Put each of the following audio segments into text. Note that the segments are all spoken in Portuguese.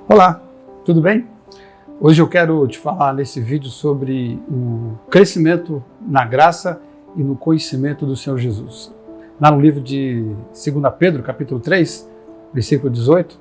Olá, tudo bem? Hoje eu quero te falar nesse vídeo sobre o crescimento na graça e no conhecimento do Senhor Jesus. Lá no livro de 2 Pedro, capítulo 3, versículo 18,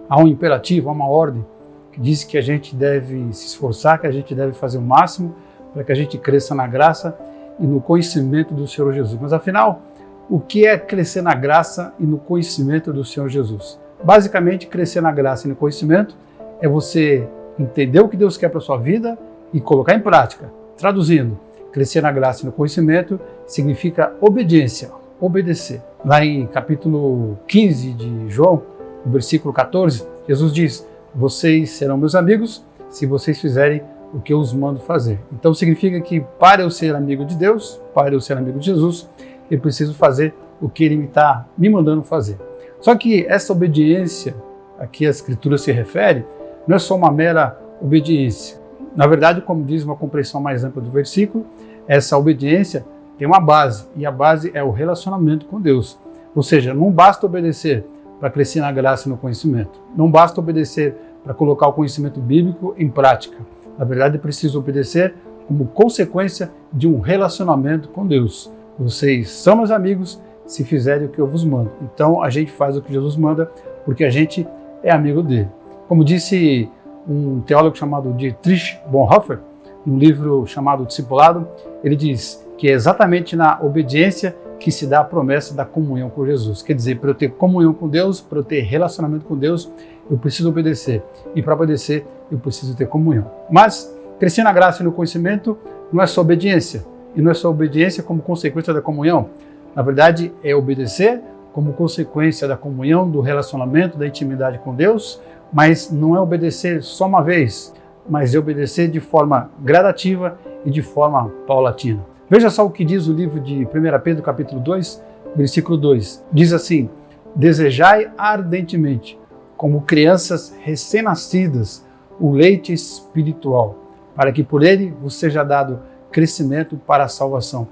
há um imperativo, há uma ordem que diz que a gente deve se esforçar, que a gente deve fazer o máximo para que a gente cresça na graça e no conhecimento do Senhor Jesus. Mas afinal, o que é crescer na graça e no conhecimento do Senhor Jesus? Basicamente, crescer na graça e no conhecimento é você entender o que Deus quer para a sua vida e colocar em prática. Traduzindo, crescer na graça e no conhecimento significa obediência, obedecer. Lá em capítulo 15 de João, no versículo 14, Jesus diz: vocês serão meus amigos se vocês fizerem o que eu os mando fazer. Então significa que para eu ser amigo de Deus, para eu ser amigo de Jesus, eu preciso fazer o que Ele está me mandando fazer. Só que essa obediência a que a Escritura se refere não é só uma mera obediência. Na verdade, como diz uma compreensão mais ampla do versículo, essa obediência tem uma base, e a base é o relacionamento com Deus. Ou seja, não basta obedecer para crescer na graça e no conhecimento. Não basta obedecer para colocar o conhecimento bíblico em prática. Na verdade, é preciso obedecer como consequência de um relacionamento com Deus. Vocês são meus amigos se fizerem o que eu vos mando. Então a gente faz o que Jesus manda porque a gente é amigo dele. Como disse um teólogo chamado Dietrich Bonhoeffer, num livro chamado Discipulado, ele diz que é exatamente na obediência que se dá a promessa da comunhão com Jesus. Quer dizer, para eu ter comunhão com Deus, para eu ter relacionamento com Deus, eu preciso obedecer. E para obedecer, eu preciso ter comunhão. Mas crescer na graça e no conhecimento não é só obediência. E não é só obediência como consequência da comunhão. Na verdade, é obedecer como consequência da comunhão, do relacionamento, da intimidade com Deus, mas não é obedecer só uma vez, mas é obedecer de forma gradativa e de forma paulatina. Veja só o que diz o livro de 1 Pedro, capítulo 2, versículo 2. Diz assim: desejai ardentemente, como crianças recém-nascidas, o leite espiritual, para que por ele vos seja dado crescimento para a salvação.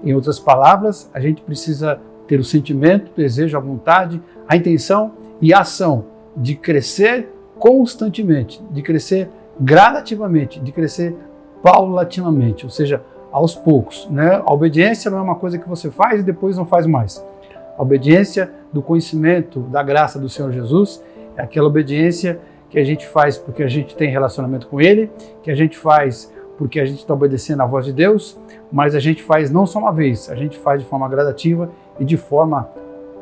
Em outras palavras, a gente precisa ter o sentimento, o desejo, a vontade, a intenção e a ação de crescer constantemente, de crescer gradativamente, de crescer paulatinamente, ou seja, aos poucos, né? A obediência não é uma coisa que você faz e depois não faz mais. A obediência do conhecimento da graça do Senhor Jesus é aquela obediência que a gente faz porque a gente tem relacionamento com Ele, que a gente faz porque a gente está obedecendo à voz de Deus, mas a gente faz não só uma vez, a gente faz de forma gradativa e de forma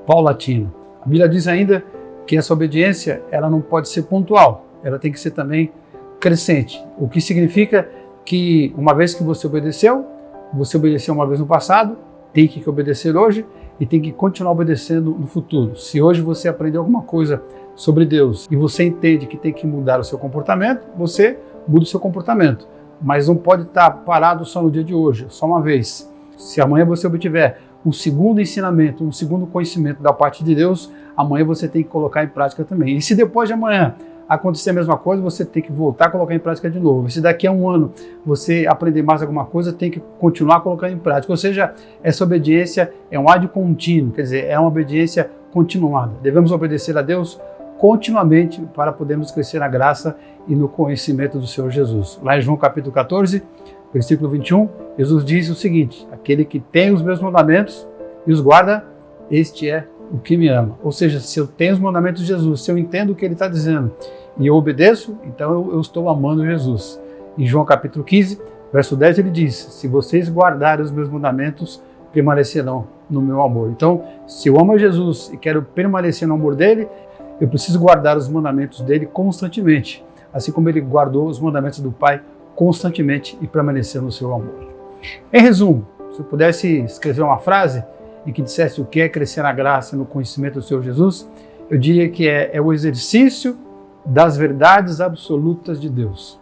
paulatina. A Bíblia diz ainda que essa obediência ela não pode ser pontual, ela tem que ser também crescente, o que significa que uma vez que você obedeceu uma vez no passado, tem que obedecer hoje e tem que continuar obedecendo no futuro. Se hoje você aprendeu alguma coisa sobre Deus e você entende que tem que mudar o seu comportamento, você muda o seu comportamento. Mas não pode estar parado só no dia de hoje, só uma vez. Se amanhã você obtiver um segundo ensinamento, um segundo conhecimento da parte de Deus, amanhã você tem que colocar em prática também. E se depois de amanhã acontecer a mesma coisa, você tem que voltar a colocar em prática de novo. E se daqui a um ano você aprender mais alguma coisa, tem que continuar colocando em prática. Ou seja, essa obediência é um ad contínuo, quer dizer, é uma obediência continuada. Devemos obedecer a Deus continuamente para podermos crescer na graça e no conhecimento do Senhor Jesus. Lá em João capítulo 14, versículo 21, Jesus diz o seguinte: aquele que tem os meus mandamentos e os guarda, este é o que me ama. Ou seja, se eu tenho os mandamentos de Jesus, se eu entendo o que Ele está dizendo e eu obedeço, então eu estou amando Jesus. Em João capítulo 15, verso 10, ele diz: se vocês guardarem os meus mandamentos, permanecerão no meu amor. Então, se eu amo a Jesus e quero permanecer no amor dele, eu preciso guardar os mandamentos dele constantemente, assim como ele guardou os mandamentos do Pai constantemente e permanecer no seu amor. Em resumo, se eu pudesse escrever uma frase e que dissesse o que é crescer na graça e no conhecimento do Senhor Jesus, eu diria que é o exercício das verdades absolutas de Deus.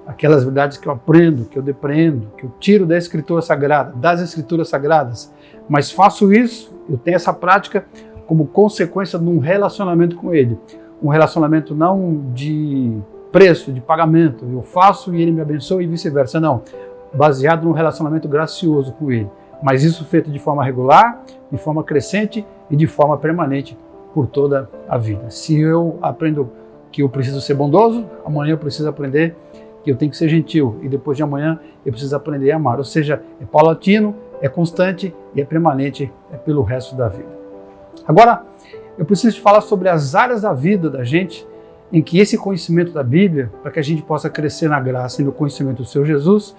Aquelas verdades que eu aprendo, que eu depreendo, que eu tiro da Escritura Sagrada, das Escrituras Sagradas, mas faço isso, eu tenho essa prática como consequência de um relacionamento com Ele. Um relacionamento não de preço, de pagamento, eu faço e Ele me abençoa e vice-versa, não. Baseado num relacionamento gracioso com Ele. Mas isso feito de forma regular, de forma crescente e de forma permanente por toda a vida. Se eu aprendo que eu preciso ser bondoso, amanhã eu preciso aprender que eu tenho que ser gentil, e depois de amanhã eu preciso aprender a amar. Ou seja, é paulatino, é constante e é permanente, é pelo resto da vida. Agora, eu preciso te falar sobre as áreas da vida da gente em que esse conhecimento da Bíblia, para que a gente possa crescer na graça e no conhecimento do Senhor Jesus,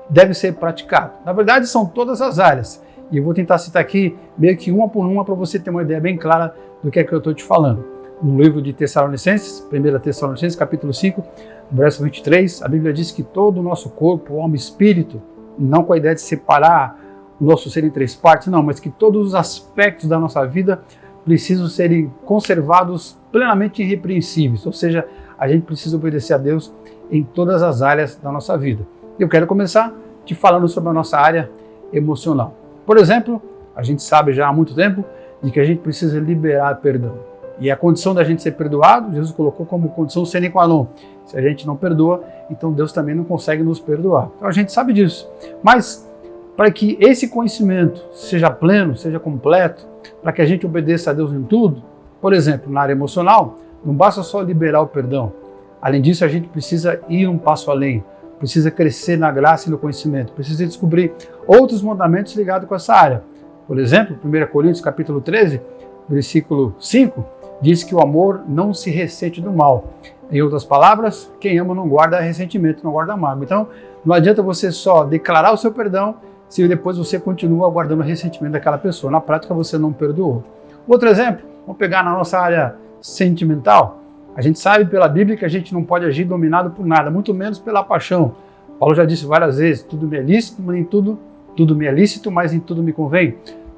deve ser praticado. Na verdade, são todas as áreas. E eu vou tentar citar aqui meio que uma por uma para você ter uma ideia bem clara do que é que eu estou te falando. No livro de Tessalonicenses, 1 Tessalonicenses, capítulo 5, verso 23, a Bíblia diz que todo o nosso corpo, alma e espírito, não com a ideia de separar o nosso ser em três partes, não, mas que todos os aspectos da nossa vida precisam serem conservados plenamente irrepreensíveis, ou seja, a gente precisa obedecer a Deus em todas as áreas da nossa vida. Eu quero começar te falando sobre a nossa área emocional. Por exemplo, a gente sabe já há muito tempo de que a gente precisa liberar perdão. E a condição da gente ser perdoado, Jesus colocou como condição sine qua non. Se a gente não perdoa, então Deus também não consegue nos perdoar. Então a gente sabe disso. Mas para que esse conhecimento seja pleno, seja completo, para que a gente obedeça a Deus em tudo, por exemplo, na área emocional, não basta só liberar o perdão. Além disso, a gente precisa ir um passo além, precisa crescer na graça e no conhecimento, precisa descobrir outros mandamentos ligados com essa área. Por exemplo, 1 Coríntios capítulo 13, versículo 5, diz que o amor não se ressente do mal. Em outras palavras, quem ama não guarda ressentimento, não guarda mágoa. Então, não adianta você só declarar o seu perdão se depois você continua guardando o ressentimento daquela pessoa. Na prática, você não perdoou. Outro exemplo, vamos pegar na nossa área sentimental. A gente sabe pela Bíblia que a gente não pode agir dominado por nada, muito menos pela paixão. Paulo já disse várias vezes, tudo me é lícito, mas nem tudo me é lícito, mas em tudo me convém.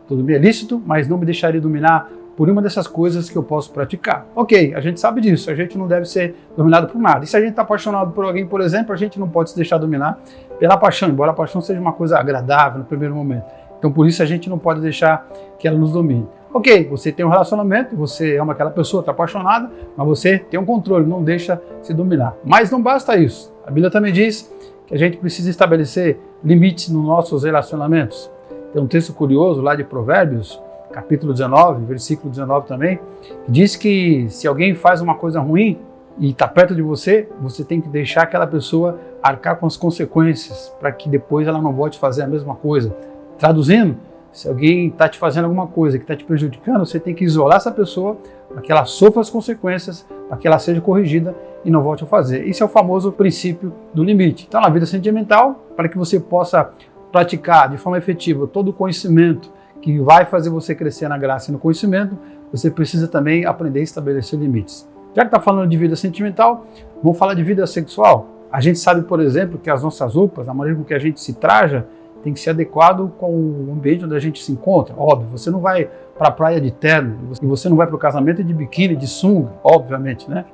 Tudo me é lícito, mas não me deixaria dominar por uma dessas coisas que eu posso praticar. Ok, a gente sabe disso, a gente não deve ser dominado por nada. E se a gente está apaixonado por alguém, por exemplo, a gente não pode se deixar dominar pela paixão, embora a paixão seja uma coisa agradável no primeiro momento. Então por isso a gente não pode deixar que ela nos domine. Ok, você tem um relacionamento, você ama aquela pessoa, está apaixonada, mas você tem um controle, não deixa se dominar. Mas não basta isso. A Bíblia também diz que a gente precisa estabelecer limites nos nossos relacionamentos. Tem um texto curioso lá de Provérbios, capítulo 19, versículo 19 também, que diz que se alguém faz uma coisa ruim e está perto de você, você tem que deixar aquela pessoa arcar com as consequências, para que depois ela não volte a fazer a mesma coisa. Traduzindo, se alguém está te fazendo alguma coisa que está te prejudicando, você tem que isolar essa pessoa para que ela sofra as consequências, para que ela seja corrigida e não volte a fazer. Esse é o famoso princípio do limite. Então, na vida sentimental, para que você possa praticar de forma efetiva todo o conhecimento que vai fazer você crescer na graça e no conhecimento, você precisa também aprender a estabelecer limites. Já que está falando de vida sentimental, vamos falar de vida sexual. A gente sabe, por exemplo, que as nossas roupas, a maneira com que a gente se traja, tem que ser adequado com o ambiente onde a gente se encontra. Óbvio, você não vai para a praia de terno, e você não vai para o casamento de biquíni, de sunga, obviamente, né?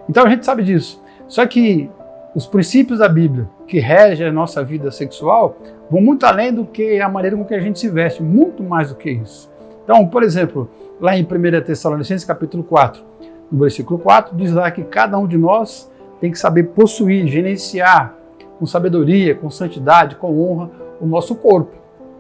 Então a gente sabe disso. Só que os princípios da Bíblia que regem a nossa vida sexual vão muito além do que a maneira com que a gente se veste, muito mais do que isso. Então, por exemplo, lá em 1 Tessalonicenses capítulo 4, no versículo 4, diz lá que cada um de nós tem que saber possuir, gerenciar com sabedoria, com santidade, com honra o nosso corpo.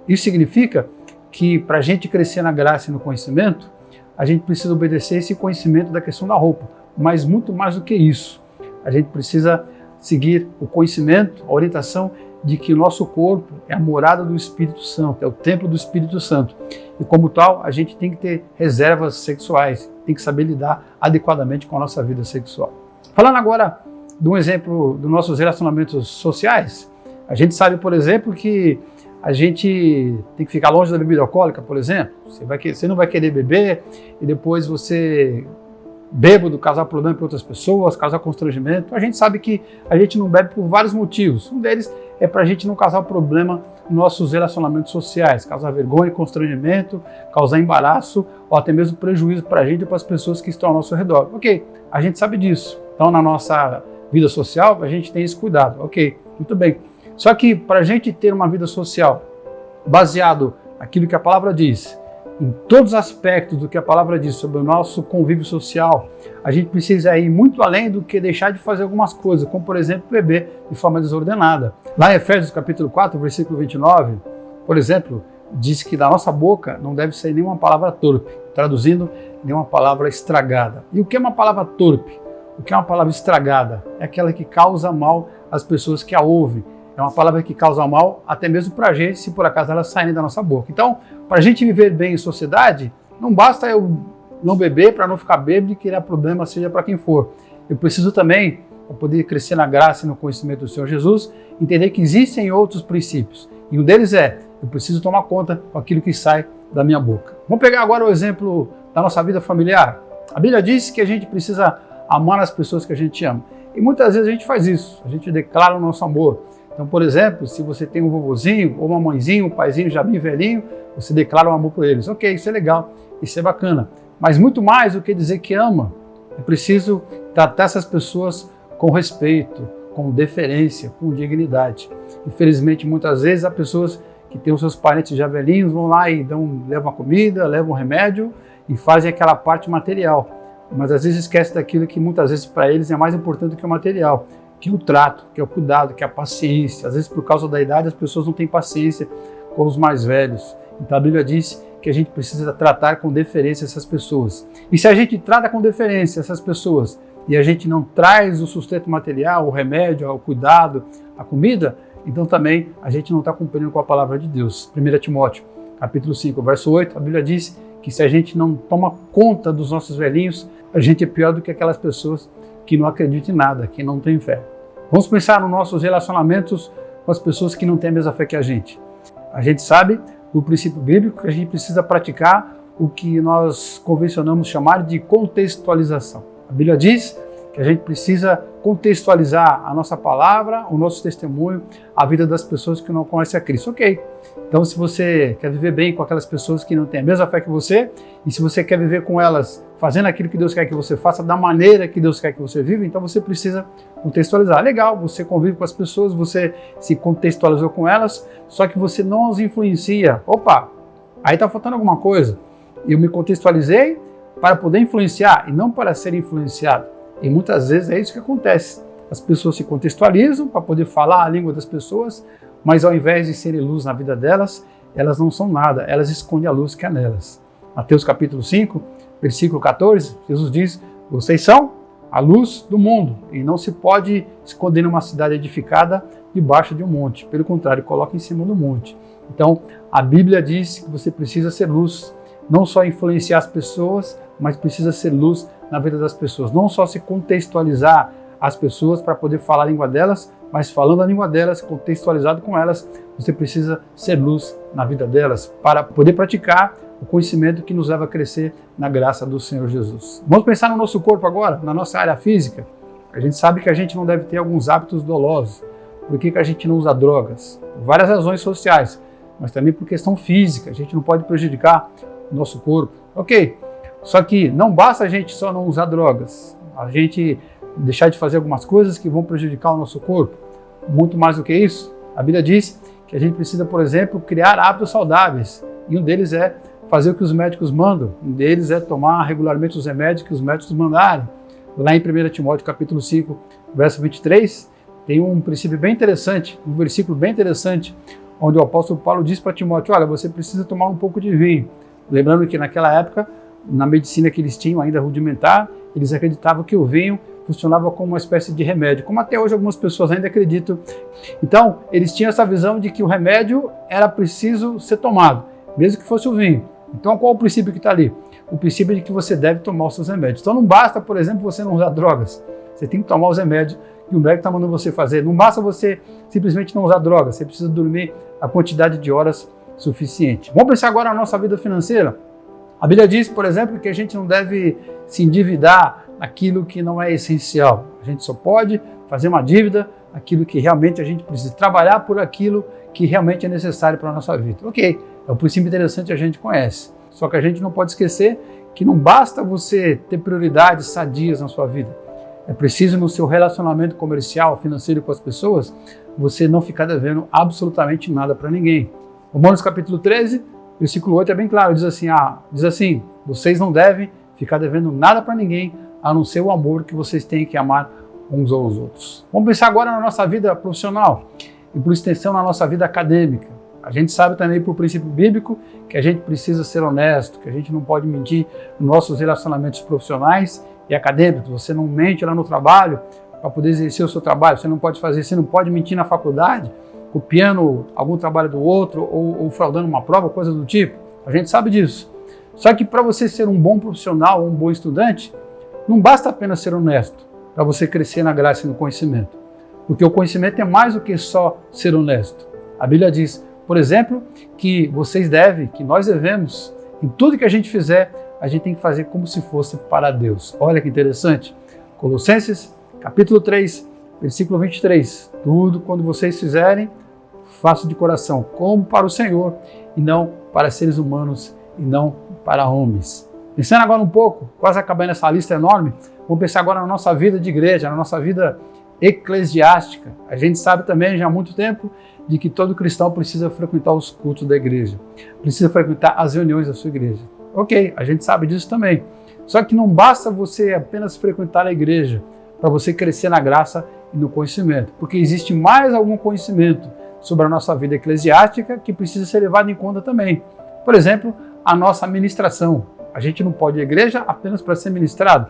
Isso significa que para a gente crescer na graça e no conhecimento, a gente precisa obedecer esse conhecimento da questão da roupa, mas muito mais do que isso. A gente precisa seguir o conhecimento, a orientação de que o nosso corpo é a morada do Espírito Santo, é o templo do Espírito Santo. E como tal, a gente tem que ter reservas sexuais, tem que saber lidar adequadamente com a nossa vida sexual. Falando agora de um exemplo dos nossos relacionamentos sociais, a gente sabe, por exemplo, que a gente tem que ficar longe da bebida alcoólica, por exemplo. Você não vai querer beber e depois você bêbado, causar problema para outras pessoas, causar constrangimento. A gente sabe que a gente não bebe por vários motivos. Um deles é para a gente não causar problema nos nossos relacionamentos sociais, causar vergonha, constrangimento, causar embaraço ou até mesmo prejuízo para a gente e para as pessoas que estão ao nosso redor. Ok, a gente sabe disso. Então, na nossa vida social, a gente tem esse cuidado. Ok, muito bem. Só que para a gente ter uma vida social baseado naquilo que a palavra diz, em todos os aspectos do que a palavra diz sobre o nosso convívio social, a gente precisa ir muito além do que deixar de fazer algumas coisas, como por exemplo beber de forma desordenada. Lá em Efésios capítulo 4, versículo 29, por exemplo, diz que da nossa boca não deve sair nenhuma palavra torpe, traduzindo, nenhuma palavra estragada. E o que é uma palavra torpe? O que é uma palavra estragada? É aquela que causa mal às pessoas que a ouvem. É uma palavra que causa mal até mesmo para a gente, se por acaso ela sair da nossa boca. Então, para a gente viver bem em sociedade, não basta eu não beber para não ficar bêbado e criar problema, seja para quem for. Eu preciso também, para poder crescer na graça e no conhecimento do Senhor Jesus, entender que existem outros princípios. E um deles é, eu preciso tomar conta com aquilo que sai da minha boca. Vamos pegar agora o exemplo da nossa vida familiar. A Bíblia diz que a gente precisa amar as pessoas que a gente ama. E muitas vezes a gente faz isso, a gente declara o nosso amor. Então, por exemplo, se você tem um vovozinho, ou uma mãezinha, um paizinho já bem velhinho, você declara o amor por eles. Ok, isso é legal, isso é bacana. Mas muito mais do que dizer que ama, é preciso tratar essas pessoas com respeito, com deferência, com dignidade. Infelizmente, muitas vezes, há pessoas que têm os seus parentes já velhinhos, vão lá e levam a comida, levam o remédio e fazem aquela parte material. Mas às vezes esquece daquilo que muitas vezes para eles é mais importante do que o material, que é o trato, que é o cuidado, que é a paciência. Às vezes por causa da idade as pessoas não têm paciência com os mais velhos. Então a Bíblia diz que a gente precisa tratar com deferência essas pessoas. E se a gente trata com deferência essas pessoas e a gente não traz o sustento material, o remédio, o cuidado, a comida, então também a gente não está cumprindo com a palavra de Deus. 1 Timóteo, capítulo 5, verso 8, a Bíblia diz que se a gente não toma conta dos nossos velhinhos, a gente é pior do que aquelas pessoas que não acreditam em nada, que não têm fé. Vamos pensar nos nossos relacionamentos com as pessoas que não têm a mesma fé que a gente. A gente sabe, o princípio bíblico, que a gente precisa praticar o que nós convencionamos chamar de contextualização. A Bíblia diz que a gente precisa contextualizar a nossa palavra, o nosso testemunho, a vida das pessoas que não conhecem a Cristo. Ok, então se você quer viver bem com aquelas pessoas que não têm a mesma fé que você, e se você quer viver com elas fazendo aquilo que Deus quer que você faça, da maneira que Deus quer que você viva, então você precisa contextualizar. Legal, você convive com as pessoas, você se contextualizou com elas, só que você não as influencia. Opa, aí está faltando alguma coisa. Eu me contextualizei para poder influenciar e não para ser influenciado. E muitas vezes é isso que acontece. As pessoas se contextualizam para poder falar a língua das pessoas, mas ao invés de serem luz na vida delas, elas não são nada, elas escondem a luz que há nelas. Mateus capítulo 5, versículo 14, Jesus diz, vocês são a luz do mundo e não se pode esconder numa cidade edificada debaixo de um monte. Pelo contrário, coloca em cima do monte. Então, a Bíblia diz que você precisa ser luz, não só influenciar as pessoas, mas precisa ser luz na vida das pessoas. Não só se contextualizar as pessoas para poder falar a língua delas, mas falando a língua delas, contextualizado com elas, você precisa ser luz na vida delas para poder praticar o conhecimento que nos leva a crescer na graça do Senhor Jesus. Vamos pensar no nosso corpo agora, na nossa área física. A gente sabe que a gente não deve ter alguns hábitos dolosos. Por que a gente não usa drogas? Por várias razões sociais, mas também por questão física. A gente não pode prejudicar o nosso corpo. Ok, só que não basta a gente só não usar drogas. A gente deixar de fazer algumas coisas que vão prejudicar o nosso corpo. Muito mais do que isso, a Bíblia diz que a gente precisa, por exemplo, criar hábitos saudáveis. E um deles é fazer o que os médicos mandam. Um deles é tomar regularmente os remédios que os médicos mandarem. Lá em 1 Timóteo capítulo 5, verso 23, tem um princípio bem interessante, um versículo bem interessante, onde o apóstolo Paulo diz para Timóteo, olha, você precisa tomar um pouco de vinho. Lembrando que naquela época, na medicina que eles tinham ainda rudimentar, eles acreditavam que o vinho funcionava como uma espécie de remédio, como até hoje algumas pessoas ainda acreditam. Então, eles tinham essa visão de que o remédio era preciso ser tomado, mesmo que fosse o vinho. Então, qual é o princípio que está ali? O princípio de que você deve tomar os seus remédios. Então, não basta, por exemplo, você não usar drogas. Você tem que tomar os remédios que o médico está mandando você fazer. Não basta você simplesmente não usar drogas. Você precisa dormir a quantidade de horas suficiente. Vamos pensar agora na nossa vida financeira. A Bíblia diz, por exemplo, que a gente não deve se endividar naquilo que não é essencial. A gente só pode fazer uma dívida aquilo que realmente a gente precisa, trabalhar por aquilo que realmente é necessário para a nossa vida. Ok, é um princípio interessante, a gente conhece. Só que a gente não pode esquecer que não basta você ter prioridades sadias na sua vida. É preciso no seu relacionamento comercial, financeiro com as pessoas, você não ficar devendo absolutamente nada para ninguém. Romanos capítulo 13, versículo 8 é bem claro, diz assim, vocês não devem ficar devendo nada para ninguém, a não ser o amor que vocês têm que amar uns aos outros. Vamos pensar agora na nossa vida profissional e por extensão na nossa vida acadêmica. A gente sabe também por princípio bíblico que a gente precisa ser honesto, que a gente não pode mentir nos nossos relacionamentos profissionais e acadêmicos. Você não mente lá no trabalho para poder exercer o seu trabalho. Você não pode fazer, você não pode mentir na faculdade, copiando algum trabalho do outro ou fraudando uma prova, coisa do tipo. A gente sabe disso. Só que para você ser um bom profissional, um bom estudante, não basta apenas ser honesto para você crescer na graça e no conhecimento. Porque o conhecimento é mais do que só ser honesto. A Bíblia diz, por exemplo, que nós devemos, em tudo que a gente fizer, a gente tem que fazer como se fosse para Deus. Olha que interessante. Colossenses, capítulo 3, versículo 23. Tudo quando vocês fizerem, façam de coração, como para o Senhor, e não para seres humanos, e não para homens. Pensando agora um pouco, quase acabando essa lista enorme, vamos pensar agora na nossa vida de igreja, na nossa vida eclesiástica. A gente sabe também já há muito tempo de que todo cristão precisa frequentar os cultos da igreja, precisa frequentar as reuniões da sua igreja. Ok, a gente sabe disso também. Só que não basta você apenas frequentar a igreja para você crescer na graça e no conhecimento, porque existe mais algum conhecimento sobre a nossa vida eclesiástica que precisa ser levado em conta também. Por exemplo, a nossa ministração. A gente não pode ir à igreja apenas para ser ministrado.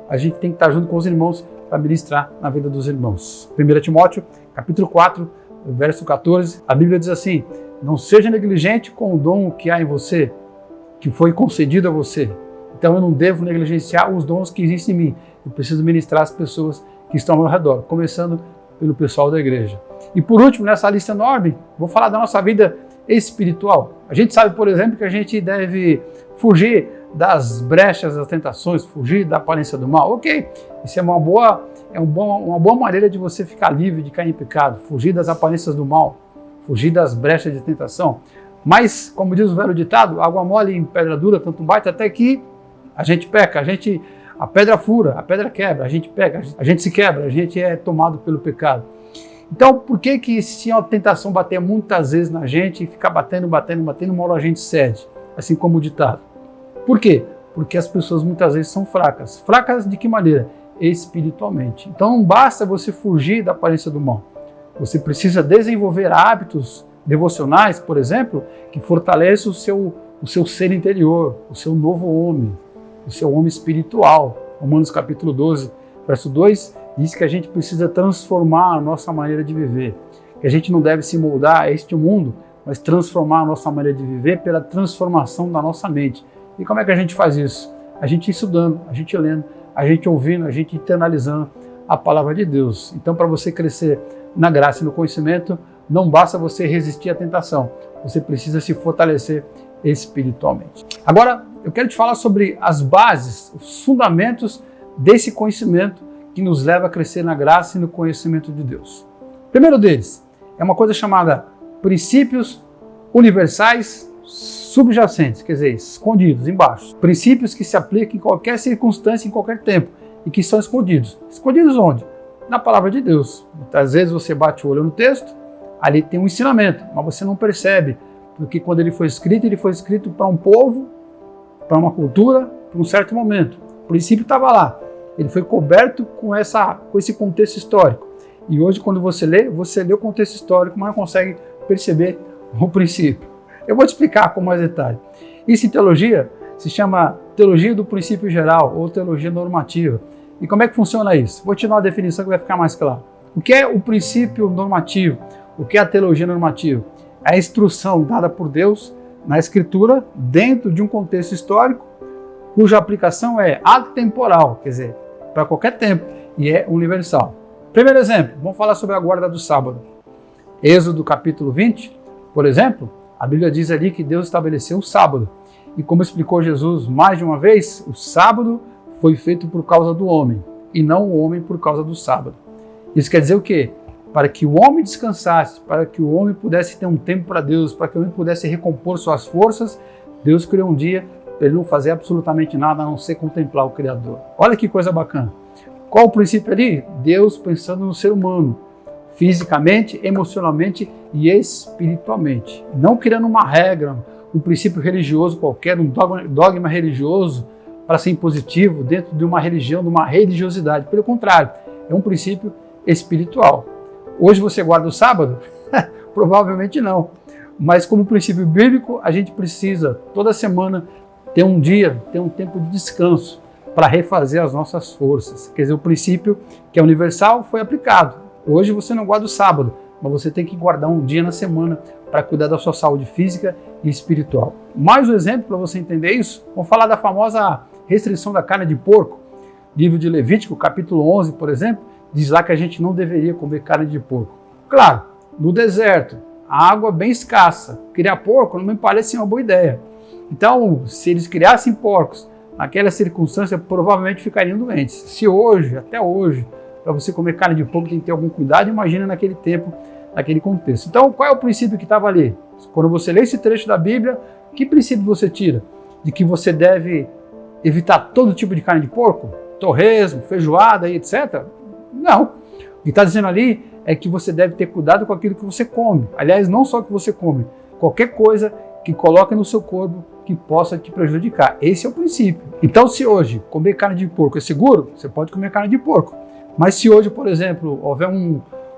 A gente tem que estar junto com os irmãos para ministrar na vida dos irmãos. 1 Timóteo, capítulo 4, verso 14, a Bíblia diz assim: não seja negligente com o dom que há em você, que foi concedido a você. Então eu não devo negligenciar os dons que existem em mim. Eu preciso ministrar as pessoas que estão ao meu redor, começando pelo pessoal da igreja. E por último, nessa lista enorme, vou falar da nossa vida espiritual. A gente sabe, por exemplo, que a gente deve fugir das brechas das tentações, fugir da aparência do mal. Ok, isso é uma boa maneira de você ficar livre de cair em pecado, fugir das aparências do mal, fugir das brechas de tentação. Mas, como diz o velho ditado, água mole em pedra dura, tanto bate até que a gente peca, a pedra fura, a pedra quebra, a gente peca, a gente se quebra, a gente é tomado pelo pecado. Então, por que se a tentação bater muitas vezes na gente e ficar batendo, uma hora a gente cede, assim como o ditado? Por quê? Porque as pessoas muitas vezes são fracas. Fracas de que maneira? Espiritualmente. Então não basta você fugir da aparência do mal. Você precisa desenvolver hábitos devocionais, por exemplo, que fortaleçam o seu ser interior, o seu novo homem, o seu homem espiritual. Romanos capítulo 12, verso 2, diz que a gente precisa transformar a nossa maneira de viver. Que a gente não deve se moldar a este mundo, mas transformar a nossa maneira de viver pela transformação da nossa mente. E como é que a gente faz isso? A gente estudando, a gente lendo, a gente ouvindo, a gente internalizando a palavra de Deus. Então, para você crescer na graça e no conhecimento, não basta você resistir à tentação, você precisa se fortalecer espiritualmente. Agora, eu quero te falar sobre as bases, os fundamentos desse conhecimento que nos leva a crescer na graça e no conhecimento de Deus. O primeiro deles é uma coisa chamada princípios universais subjacentes, quer dizer, escondidos, embaixo. Princípios que se aplicam em qualquer circunstância, em qualquer tempo, e que são escondidos. Escondidos onde? Na palavra de Deus. Muitas vezes você bate o olho no texto, ali tem um ensinamento, mas você não percebe, porque quando ele foi escrito para um povo, para uma cultura, para um certo momento. O princípio estava lá. Ele foi coberto com esse contexto histórico. E hoje, quando você lê o contexto histórico, mas não consegue perceber o princípio. Eu vou te explicar com mais detalhe. Isso em teologia se chama teologia do princípio geral ou teologia normativa. E como é que funciona isso? Vou te dar uma definição que vai ficar mais claro. O que é o princípio normativo? O que é a teologia normativa? É a instrução dada por Deus na Escritura dentro de um contexto histórico cuja aplicação é atemporal, quer dizer, para qualquer tempo, e é universal. Primeiro exemplo, vamos falar sobre a guarda do sábado. Êxodo capítulo 20, por exemplo, a Bíblia diz ali que Deus estabeleceu o sábado. E como explicou Jesus mais de uma vez, o sábado foi feito por causa do homem, e não o homem por causa do sábado. Isso quer dizer o quê? Para que o homem descansasse, para que o homem pudesse ter um tempo para Deus, para que o homem pudesse recompor suas forças, Deus criou um dia para ele não fazer absolutamente nada a não ser contemplar o Criador. Olha que coisa bacana. Qual o princípio ali? Deus pensando no ser humano, fisicamente, emocionalmente e espiritualmente. Não criando uma regra, um princípio religioso qualquer, um dogma religioso para ser impositivo dentro de uma religião, de uma religiosidade. Pelo contrário, é um princípio espiritual. Hoje você guarda o sábado? Provavelmente não. Mas como princípio bíblico, a gente precisa toda semana ter um dia, ter um tempo de descanso, para refazer as nossas forças. Quer dizer, o princípio que é universal foi aplicado. Hoje você não guarda o sábado, mas você tem que guardar um dia na semana para cuidar da sua saúde física e espiritual. Mais um exemplo para você entender isso, vamos falar da famosa restrição da carne de porco. Livro de Levítico, capítulo 11, por exemplo, diz lá que a gente não deveria comer carne de porco. Claro, no deserto, a água bem escassa, criar porco não me parece uma boa ideia. Então, se eles criassem porcos, naquela circunstância, provavelmente ficariam doentes. Se hoje, até hoje, para você comer carne de porco tem que ter algum cuidado, imagina naquele tempo, naquele contexto. Então, qual é o princípio que estava ali? Quando você lê esse trecho da Bíblia, que princípio você tira? De que você deve evitar todo tipo de carne de porco? Torresmo, feijoada e etc? Não. O que está dizendo ali é que você deve ter cuidado com aquilo que você come. Aliás, não só o que você come, qualquer coisa que coloque no seu corpo que possa te prejudicar. Esse é o princípio. Então, se hoje comer carne de porco é seguro, você pode comer carne de porco. Mas se hoje, por exemplo, houver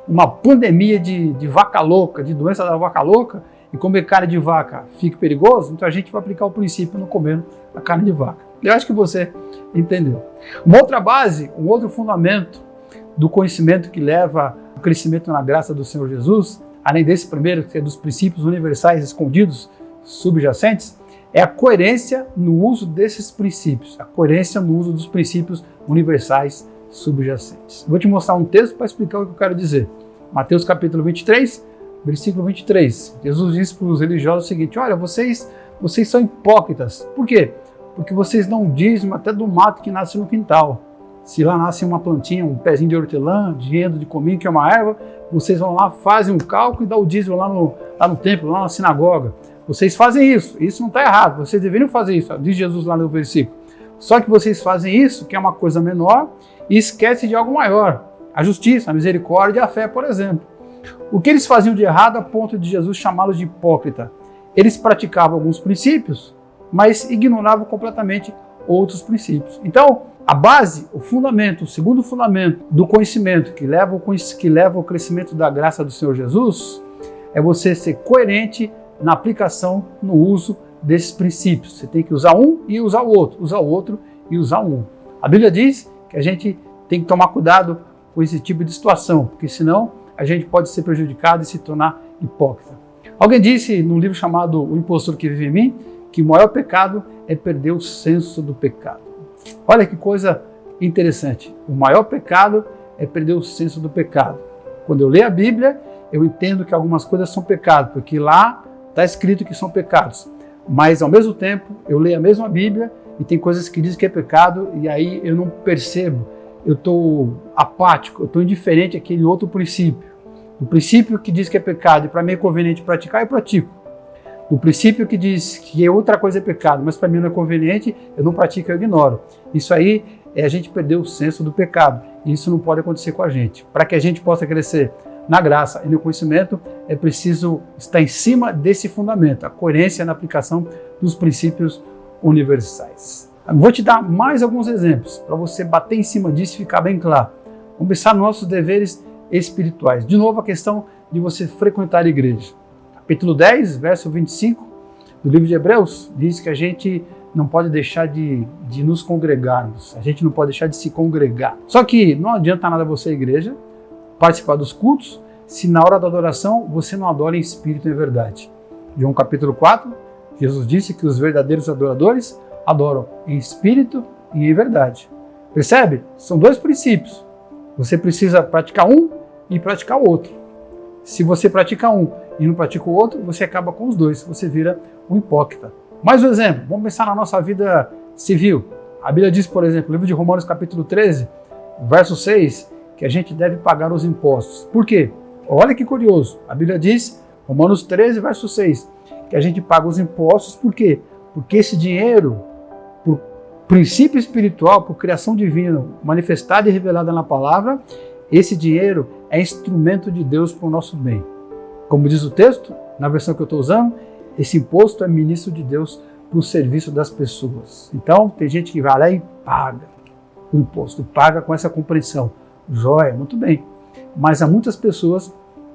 uma pandemia de vaca louca, de doença da vaca louca, e comer carne de vaca fique perigoso, então a gente vai aplicar o princípio não comendo a carne de vaca. Eu acho que você entendeu. Uma outra base, um outro fundamento do conhecimento que leva ao crescimento na graça do Senhor Jesus, além desse primeiro, que é dos princípios universais escondidos, subjacentes, é a coerência no uso desses princípios, a coerência no uso dos princípios universais subjacentes. Vou te mostrar um texto para explicar o que eu quero dizer. Mateus capítulo 23, versículo 23. Jesus disse para os religiosos o seguinte: olha, vocês são hipócritas. Por quê? Porque vocês não dizem até do mato que nasce no quintal. Se lá nasce uma plantinha, um pezinho de hortelã, de endo, de cominho, que é uma erva, vocês vão lá, fazem um cálculo e dão o dízimo lá no templo, lá na sinagoga. Vocês fazem isso não está errado, vocês deveriam fazer isso, diz Jesus lá no versículo. Só que vocês fazem isso, que é uma coisa menor, e esquecem de algo maior, a justiça, a misericórdia e a fé, por exemplo. O que eles faziam de errado a ponto de Jesus chamá-los de hipócrita? Eles praticavam alguns princípios, mas ignoravam completamente outros princípios. Então, a base, o fundamento, o segundo fundamento do conhecimento que leva ao crescimento da graça do Senhor Jesus é você ser coerente na aplicação, no uso desses princípios. Você tem que usar um e usar o outro e usar um. A Bíblia diz que a gente tem que tomar cuidado com esse tipo de situação, porque senão a gente pode ser prejudicado e se tornar hipócrita. Alguém disse no livro chamado O Impostor que Vive em Mim, que o maior pecado é perder o senso do pecado. Olha que coisa interessante. O maior pecado é perder o senso do pecado. Quando eu leio a Bíblia, eu entendo que algumas coisas são pecado, porque lá está escrito que são pecados. Mas, ao mesmo tempo, eu leio a mesma Bíblia e tem coisas que dizem que é pecado e aí eu não percebo. Eu estou apático, eu estou indiferente àquele outro princípio. O princípio que diz que é pecado e para mim é conveniente praticar, eu pratico. O princípio que diz que outra coisa é pecado, mas para mim não é conveniente, eu não pratico, eu ignoro. Isso aí é a gente perder o senso do pecado. E isso não pode acontecer com a gente. Para que a gente possa crescer na graça e no conhecimento, é preciso estar em cima desse fundamento, a coerência na aplicação dos princípios universais. Vou te dar mais alguns exemplos para você bater em cima disso e ficar bem claro. Vamos pensar nos nossos deveres espirituais. De novo, a questão de você frequentar a igreja. Capítulo 10, verso 25 do livro de Hebreus, diz que a gente não pode deixar de nos congregarmos, a gente não pode deixar de se congregar. Só que não adianta nada você ir à igreja, participar dos cultos, se na hora da adoração você não adora em espírito e em verdade. João capítulo 4, Jesus disse que os verdadeiros adoradores adoram em espírito e em verdade. Percebe? São dois princípios. Você precisa praticar um e praticar o outro. Se você pratica um e não pratica o outro, você acaba com os dois, você vira um hipócrita. Mais um exemplo, vamos pensar na nossa vida civil. A Bíblia diz, por exemplo, no livro de Romanos capítulo 13, verso 6, que a gente deve pagar os impostos. Por quê? Olha que curioso, a Bíblia diz, Romanos 13, verso 6, que a gente paga os impostos, por quê? Porque esse dinheiro, por princípio espiritual, por criação divina, manifestada e revelada na palavra, esse dinheiro é instrumento de Deus para o nosso bem. Como diz o texto, na versão que eu estou usando, esse imposto é ministro de Deus para o serviço das pessoas. Então, tem gente que vai lá e paga o imposto, paga com essa compreensão. Joia, muito bem. Mas há muitas pessoas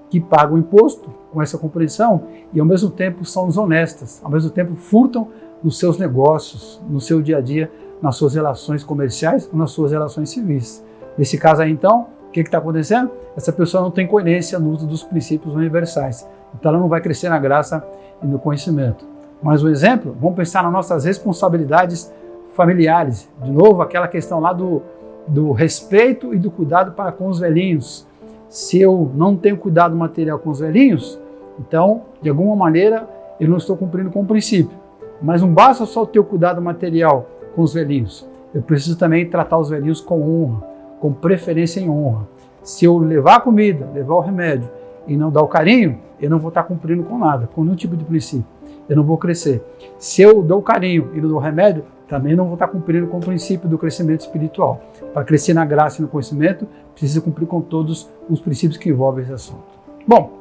que pagam o imposto com essa compreensão e, ao mesmo tempo, são desonestas, ao mesmo tempo, furtam nos seus negócios, no seu dia a dia, nas suas relações comerciais ou nas suas relações civis. Nesse caso aí, então, o que está acontecendo? Essa pessoa não tem coerência no uso dos princípios universais. Então ela não vai crescer na graça e no conhecimento. Mais um exemplo, vamos pensar nas nossas responsabilidades familiares. De novo, aquela questão lá do respeito e do cuidado para com os velhinhos. Se eu não tenho cuidado material com os velhinhos, então, de alguma maneira, eu não estou cumprindo com o princípio. Mas não basta só ter o cuidado material com os velhinhos. Eu preciso também tratar os velhinhos com honra, com preferência em honra. Se eu levar a comida, levar o remédio e não dar o carinho, eu não vou estar cumprindo com nada, com nenhum tipo de princípio. Eu não vou crescer. Se eu dou o carinho e não dou o remédio, também não vou estar cumprindo com o princípio do crescimento espiritual. Para crescer na graça e no conhecimento, precisa cumprir com todos os princípios que envolvem esse assunto. Bom,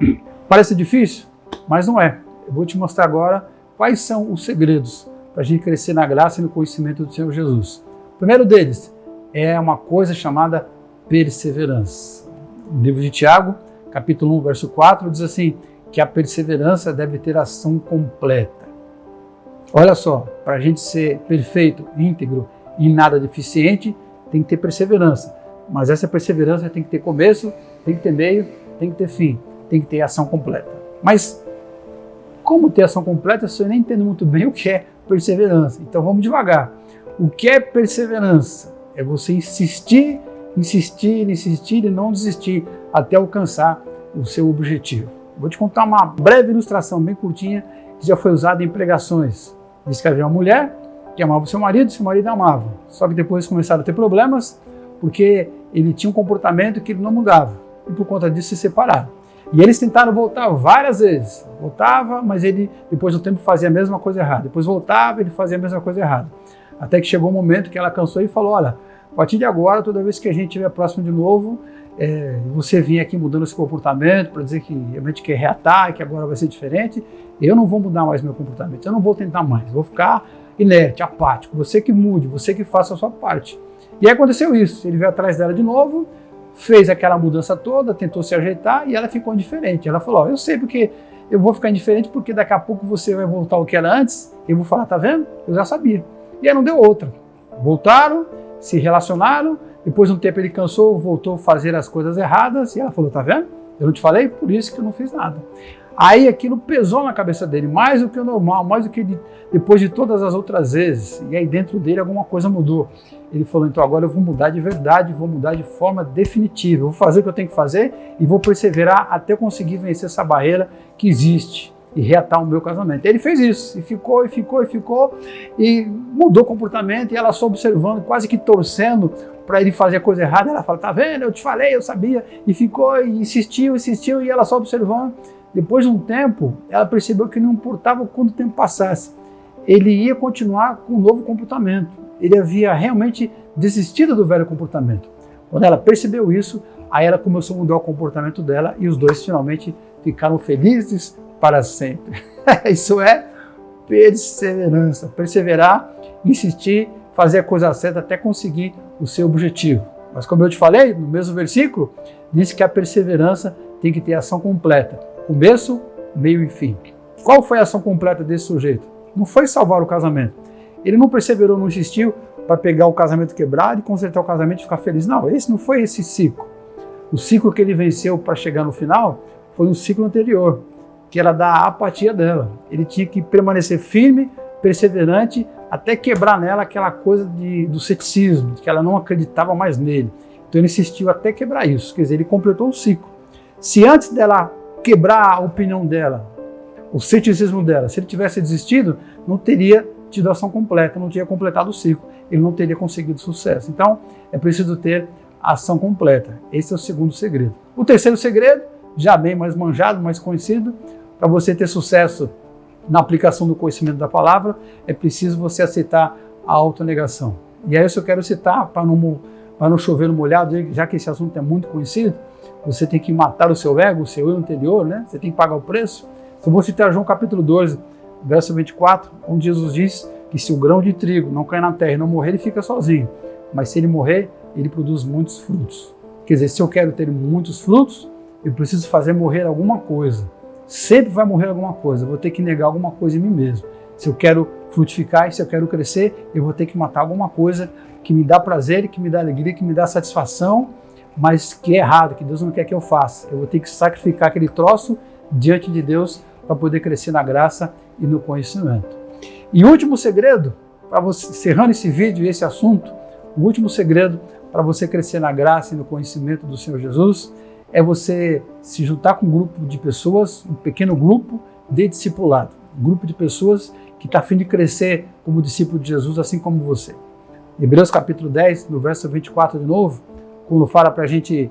parece difícil, mas não é. Eu vou te mostrar agora quais são os segredos para a gente crescer na graça e no conhecimento do Senhor Jesus. O primeiro deles é uma coisa chamada perseverança. No livro de Tiago, capítulo 1, verso 4, diz assim, que a perseverança deve ter ação completa. Olha só, para a gente ser perfeito, íntegro e nada deficiente, tem que ter perseverança. Mas essa perseverança tem que ter começo, tem que ter meio, tem que ter fim, tem que ter ação completa. Mas como ter ação completa se eu nem entendo muito bem o que é perseverança? Então vamos devagar. O que é perseverança? É você insistir, insistir, insistir e não desistir até alcançar o seu objetivo. Vou te contar uma breve ilustração bem curtinha que já foi usada em pregações. Diz que havia uma mulher que amava o seu marido amava. Só que depois começaram a ter problemas porque ele tinha um comportamento que ele não mudava. E por conta disso se separaram. E eles tentaram voltar várias vezes. Voltava, mas ele depois do tempo fazia a mesma coisa errada. Depois voltava, ele fazia a mesma coisa errada. Até que chegou um momento que ela cansou e falou, olha, a partir de agora, toda vez que a gente estiver próximo de novo, você vir aqui mudando esse comportamento para dizer que realmente quer reatar, que agora vai ser diferente, eu não vou mudar mais meu comportamento, eu não vou tentar mais, vou ficar inerte, apático, você que mude, você que faça a sua parte. E aí aconteceu isso, ele veio atrás dela de novo, fez aquela mudança toda, tentou se ajeitar e ela ficou indiferente. Ela falou, eu sei porque eu vou ficar indiferente porque daqui a pouco você vai voltar ao que era antes, eu vou falar, tá vendo? Eu já sabia. E aí não deu outra. Voltaram, se relacionaram, depois de um tempo ele cansou, voltou a fazer as coisas erradas e ela falou, tá vendo? Eu não te falei? Por isso que eu não fiz nada. Aí aquilo pesou na cabeça dele, mais do que o normal, mais do que depois de todas as outras vezes. E aí dentro dele alguma coisa mudou. Ele falou, então agora eu vou mudar de verdade, vou mudar de forma definitiva. Eu vou fazer o que eu tenho que fazer e vou perseverar até eu conseguir vencer essa barreira que existe e reatar o meu casamento. Ele fez isso, e ficou, e mudou o comportamento, e ela só observando, quase que torcendo para ele fazer a coisa errada. Ela fala, tá vendo, eu te falei, eu sabia, e ficou, e insistiu, e ela só observando. Depois de um tempo, ela percebeu que não importava quanto o tempo passasse, ele ia continuar com um novo comportamento. Ele havia realmente desistido do velho comportamento. Quando ela percebeu isso, aí ela começou a mudar o comportamento dela, e os dois finalmente ficaram felizes para sempre. Isso é perseverança. Perseverar, insistir, fazer a coisa certa até conseguir o seu objetivo. Mas como eu te falei, no mesmo versículo, diz que a perseverança tem que ter ação completa. Começo, meio e fim. Qual foi a ação completa desse sujeito? Não foi salvar o casamento. Ele não perseverou, não insistiu para pegar o casamento quebrado e consertar o casamento e ficar feliz. Não, esse não foi esse ciclo. O ciclo que ele venceu para chegar no final foi um ciclo anterior, que era da apatia dela. Ele tinha que permanecer firme, perseverante, até quebrar nela aquela coisa do ceticismo, que ela não acreditava mais nele. Então ele insistiu até quebrar isso, quer dizer, ele completou o ciclo. Se antes dela quebrar a opinião dela, o ceticismo dela, se ele tivesse desistido, não teria tido ação completa, não tinha completado o ciclo, ele não teria conseguido sucesso. Então é preciso ter ação completa. Esse é o segundo segredo. O terceiro segredo, já bem mais manjado, mais conhecido, para você ter sucesso na aplicação do conhecimento da palavra, é preciso você aceitar a autonegação. E aí eu só quero citar, para não chover no molhado, já que esse assunto é muito conhecido, você tem que matar o seu ego, o seu eu anterior, né? Você tem que pagar o preço. Eu vou citar João capítulo 12, verso 24, onde Jesus diz que se o grão de trigo não cair na terra e não morrer, ele fica sozinho. Mas se ele morrer, ele produz muitos frutos. Quer dizer, se eu quero ter muitos frutos, eu preciso fazer morrer alguma coisa. Sempre vai morrer alguma coisa, eu vou ter que negar alguma coisa em mim mesmo. Se eu quero frutificar, e se eu quero crescer, eu vou ter que matar alguma coisa que me dá prazer, que me dá alegria, que me dá satisfação, mas que é errado, que Deus não quer que eu faça. Eu vou ter que sacrificar aquele troço diante de Deus para poder crescer na graça e no conhecimento. E o último segredo, para você, encerrando esse vídeo e esse assunto, o último segredo para você crescer na graça e no conhecimento do Senhor Jesus é você se juntar com um grupo de pessoas, um pequeno grupo de discipulado, um grupo de pessoas que está a fim de crescer como discípulo de Jesus, assim como você. Hebreus capítulo 10, no verso 24 de novo, quando fala para a gente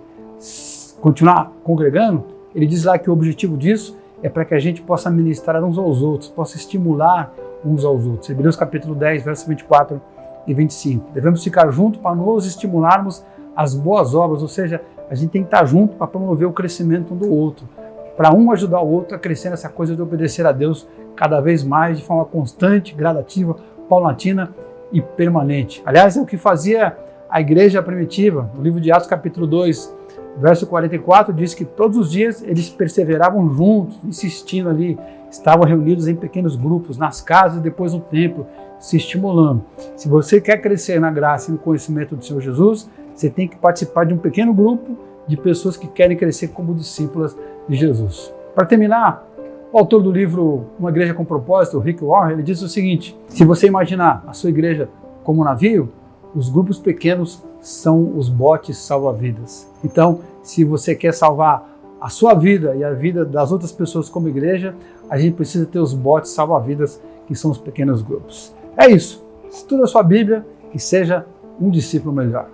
continuar congregando, ele diz lá que o objetivo disso é para que a gente possa ministrar uns aos outros, possa estimular uns aos outros. Hebreus capítulo 10, verso 24 e 25. Devemos ficar juntos para nos estimularmos às boas obras, ou seja, a gente tem que estar junto para promover o crescimento um do outro, para um ajudar o outro a crescer nessa coisa de obedecer a Deus cada vez mais, de forma constante, gradativa, paulatina e permanente. Aliás, é o que fazia a igreja primitiva. No livro de Atos capítulo 2, verso 44, diz que todos os dias eles perseveravam juntos, insistindo ali, estavam reunidos em pequenos grupos, nas casas e depois no templo, se estimulando. Se você quer crescer na graça e no conhecimento do Senhor Jesus, você tem que participar de um pequeno grupo de pessoas que querem crescer como discípulas de Jesus. Para terminar, o autor do livro Uma Igreja com Propósito, Rick Warren, ele diz o seguinte: se você imaginar a sua igreja como um navio, os grupos pequenos são os botes salva-vidas. Então, se você quer salvar a sua vida e a vida das outras pessoas como igreja, a gente precisa ter os botes salva-vidas, que são os pequenos grupos. É isso. Estuda a sua Bíblia e seja um discípulo melhor.